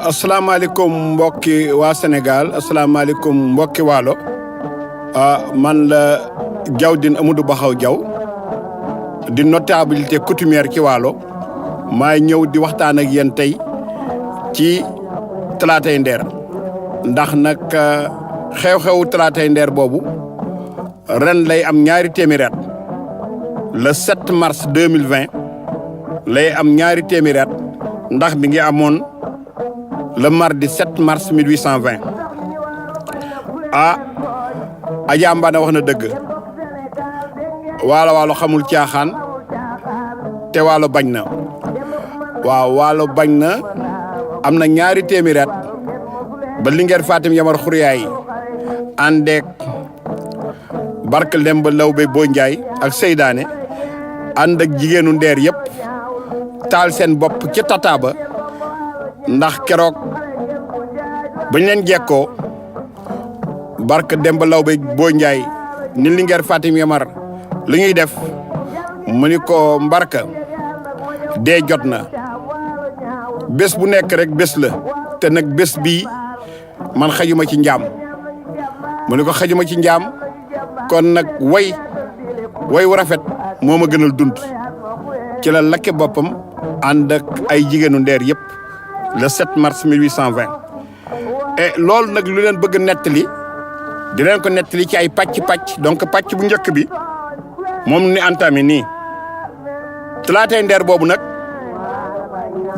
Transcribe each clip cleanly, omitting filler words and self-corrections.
asalaamaaleykum mbokki waa Sénégal asalaamaaleykum mbokki waalo man la Diawdine Amadou Bakhaw Diaw di notabilité coutumière ci waalo maay ñëw di waxtaan ak yéen tey ci Talaatay Nder ndax nag xew-xewu Talaatay Nder boobu ren lay am ñaari téeméeri at le 7 mars 2020 lay am ñaari téeméeri at ndax mi ngi amoon le mardi 7 mars 1820 Adja Mbane wax na dëgg waalo xamul caaxaan te waalo bañ na waaw waalo bañ na am na ñaari téeméeri at ba Linguère Fatim Yamar Xuriyaay àndeek Barke Lemba Lawbe Boo Njaay ak Seydaane ànd ak jigéenu Ndeer yëpp taal seen bopp ci tataaba ndax keroog bañ leen jekkoo Barke Demba Lawbe Boo Njaay ni Linguère Fatim Yamar li ñuy def mu ni ko Mbarka dee jot na bés bu nekk rek bés la te nag bés bii man xajuma ci njaam mu ni ko xajuma ci njaam kon nag way wu rafet moo ma gënal dund ci la lakke boppam ànd ak ay jigéenu Ndeer yëpp le 7 mars 1820 et loolu nag lu leen bëgg nettali di leen ko nettali ci ay pàcc donc pàcc bu njëkk bi moom ni entamé nii Talaatay Nder boobu nag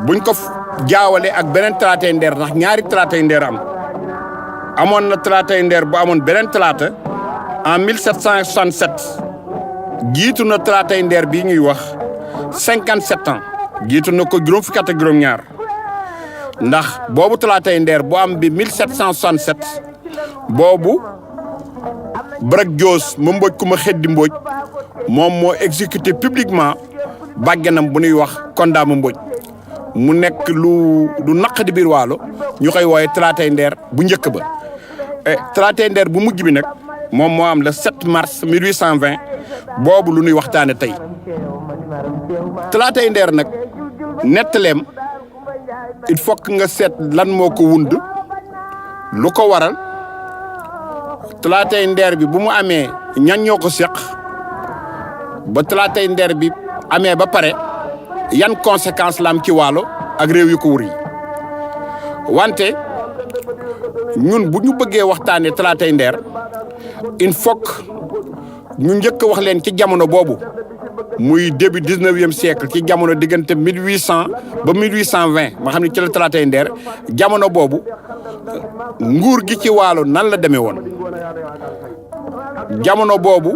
buñ ko jaawale ak beneen Talaatay Nder ndax ñaari Talaatay Nder amoon na Talaatay Nder bu amoon beneen talaata en 1767 jiitu na Talaatay Nder bii ñuy wax 57 ans jiitu na ko juróom fukki at ak juróom ñaar ndax boobu Talaatay Nder bu am bi 1767 boobu Bërëg Joos ma Mbóoj ku ma xeddi Mbóoj moom moo exécuté publiquement bàgganam bu ñuy wax Kondaa ma Mbóoj mu nekk lu naqadi biir waalo ñu koy wooye Talaatay Nder bu njëkk ba Talaatay Nder bu mujj bi nag moom moo am le 7 mars 1820 boobu lu ñuy waxtaane tey Talaatay Nder nag nettaleem il faut que nga seet lan moo ko wund lu ko waral Talaatay Nder bi bu mu amee ñan ñoo ko seq ba Talaatay Nder bi amee ba pare yan conséquence la am ci waalo ak réew yu ko wur yi wante ñun bu ñu bëggee waxtaanee Talaatay Nder il faut que ñu njëkk wax leen ci jamono boobu muy début 19e siècle ci jamono diggante 1800 ba 1820 ma xam ne ci la Talaatay Nder jamono boobu nguur gi ci waalo nan la demee woon jamono boobu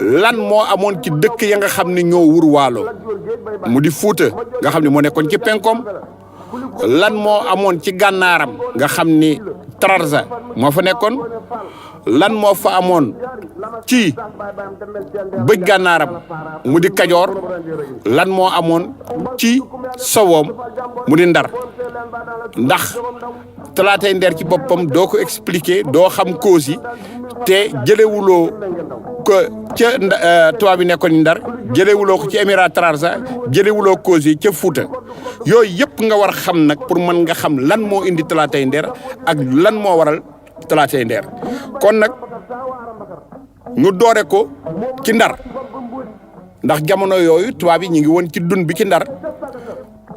lan moo amoon ci dëkk ya nga xam ne ñoo wur waalo mu di Fuuta nga xam ne moo nekkoon ci penkoom lan moo amoon ci gànnaaram nga xam ni Trarza moo fa nekkoon lan moo fa amoon ci bëj gànnaaram mu di Kajoor lan moo amoon ci sowoom mu di Ndar ndax Talaatay Nder ci boppam doo ko expliquer doo xam cause yi te jëlewuloo ko ca tubaab bi nekkoon Ndar jëlewuloo ko ci émirat Trarza jëlewuloo cause yi ca Fuuta yooyu yëpp nga war xam nag pour mën nga xam lan moo indi Talaatay Nder ak lan moo waral Talaatay Nder kon nag ñu doore ko ci Ndar ndax jamono yooyu tubaab yi ñu ngi woon ci dun bi ci Ndar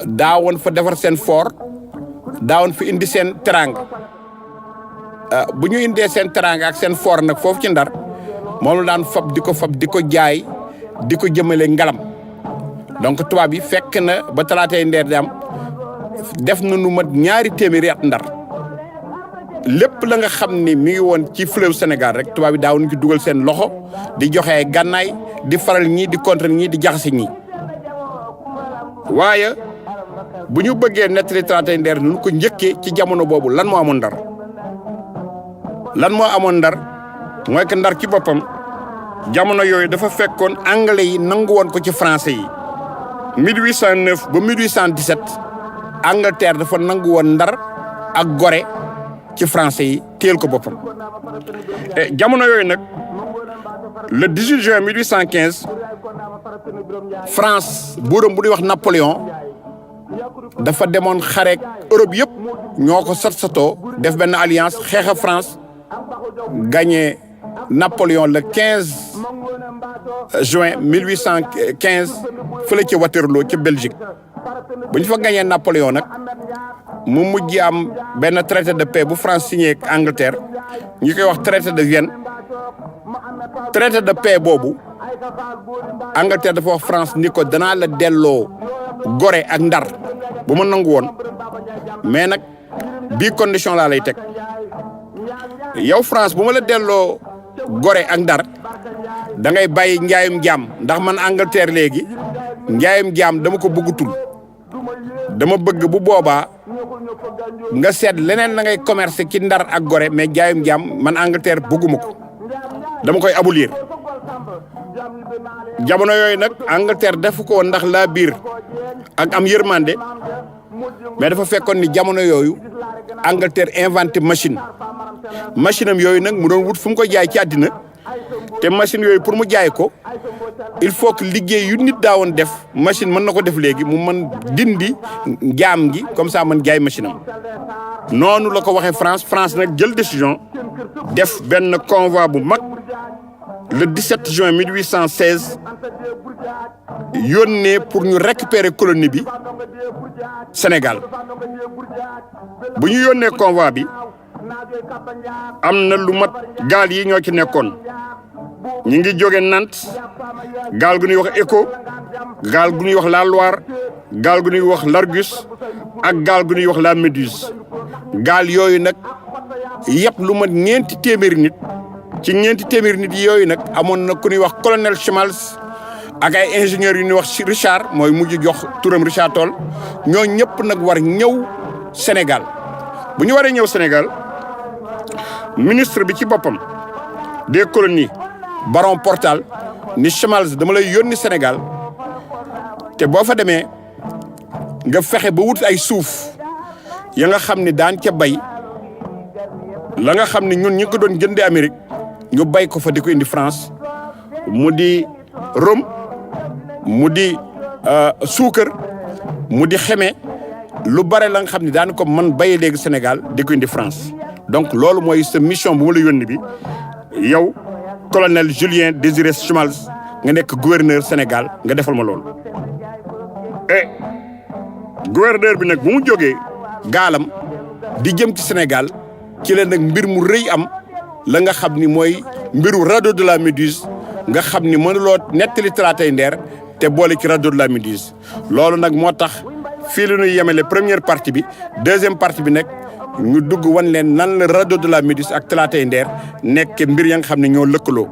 daawoon fa defar seen fort daawoon fa indi seen teranga bu ñu indee seen teranga ak seen fort nag foofu ci Ndar moom la daan fab di ko jaay di ko jëmale ngalam donc tubaab yi fekk na ba Talaatay Nder di am def na nu mat ñaari téeméeri at Ndar lépp la nga xam ni mi ngi woon ci fleuve Sénégal rek tubaab yi daawuñu ci dugal seen loxo di joxe ay gànnaay di faral ñii di contre ñii di jaxase ñii waaye bu ñu bëggee nettali Talaatay Nder ñu ko njëkkee ci jamono boobu lan moo amoon Ndar mooy que Ndar ci boppam jamono yooyu dafa fekkoon anglais yi nangu woon ko ci français yi 1809 ba 1817 Angleterre dafa nangu woon Ndar ak Gorée ci français yi téel ko boppam et jamono yooyu nag le 18 juin 1815 France buuram bu ñuy wax Napoléon dafa demoon xareek Europe yëpp ñoo ko sat-satoo def benn alliance xeex a France gagné Napoléon le 15 juin 1815 fële ci Waterloo ci Belgique bu ñu fa gagné Napoléon nag mu mujj am benn traité de paix bu France signé ak Angleterre ñu koy wax traité de Vienne traité de paix boobu Angleterre dafa wax France ni ko danaa la delloo Gorée ak Ndar bu ma nangu woon mais nag bii condition laa lay teg yow France bu ma la delloo Gorée ak Ndar da ngay bàyyi njaayum jaam ndax man Angleterre léegi njaayum jaam dama ko bëggutul dama bëgg bu boobaa nga seet leneen la ngay commerce ci Ndar ak Gorée mais njaayum jaam man Angleterre bëgguma ko dama koy abolir jamono yooyu nag Angleterre defu ko woon ndax laa biir ak am yërmande mais dafa fekkoon ni jamono yooyu Angleterre inventé machine am yooyu nag mu doon wut fu mu ko jaay ci àddina te machine yooyu pour mu jaay ko il faut que liggéey yu nit daawoon def machine mën na ko def léegi mu mën dindi jaam gi comme ça mën jaay machine am noonu la ko waxee France nag jël décision def benn convoi bu mag le 17 juin 1816 yónnee pour ñu récupérer colonie bi Sénégal bu ñu yónnee convoi bi am na lu mat gaal yi ñoo ci nekkoon ñi ngi jóge Nantes gaal gu ñuy wax Écho gaal gu ñuy wax la Loire gaal gu ñuy wax l'Argus ak gaal gu ñuy wax la Méduse gaal yooyu nag yëpp lu mat ñeenti téeméeri nit ci ñeenti téeméeri nit yooyu nag amoon na ku ñuy wax colonel Schmalz ak ay ingénieurs yu ñuy wax Richard mooy mujj jox turam Richard Toll ñoo ñëpp nag war ñëw Sénégal bu ñu waree ñëw Sénégal ministre bi ci boppam des colonies Baron Portal ni Schmalz dama lay yónni Sénégal te boo fa demee nga fexe ba wut ay suuf ya nga xam ni daan ca bay la nga xam ni ñun ñi ko doon jëndee Amérique ñu bay ko fa di ko indi France mu di rhum mu di suukar mu di xeme lu bare la nga xam ni daan ko man bayee léegi Sénégal di ko indi France donc loolu mooy sa mission bu ma la yónni bi yow colonel Julien Désiré Schmalz nga nekk gouverneur Sénégal nga defal ma loolu gouverneur bi nag bu mu jógee gaalam di jëm ci Sénégal ci la nag mbir mu rëy am la nga xam ni mooy mbiru radeau de la Méduse nga xam ni mënuloo nettali Talatay Nder te boole ci radeau de la Méduse loolu nag moo tax fii la ñuy yemale première partie bi deuxième partie bi nag ñu dugg wan leen nan la radeau de la Méduse ak Talatay Nder nekk mbir ya nga xam ne ñoo lëkkaloo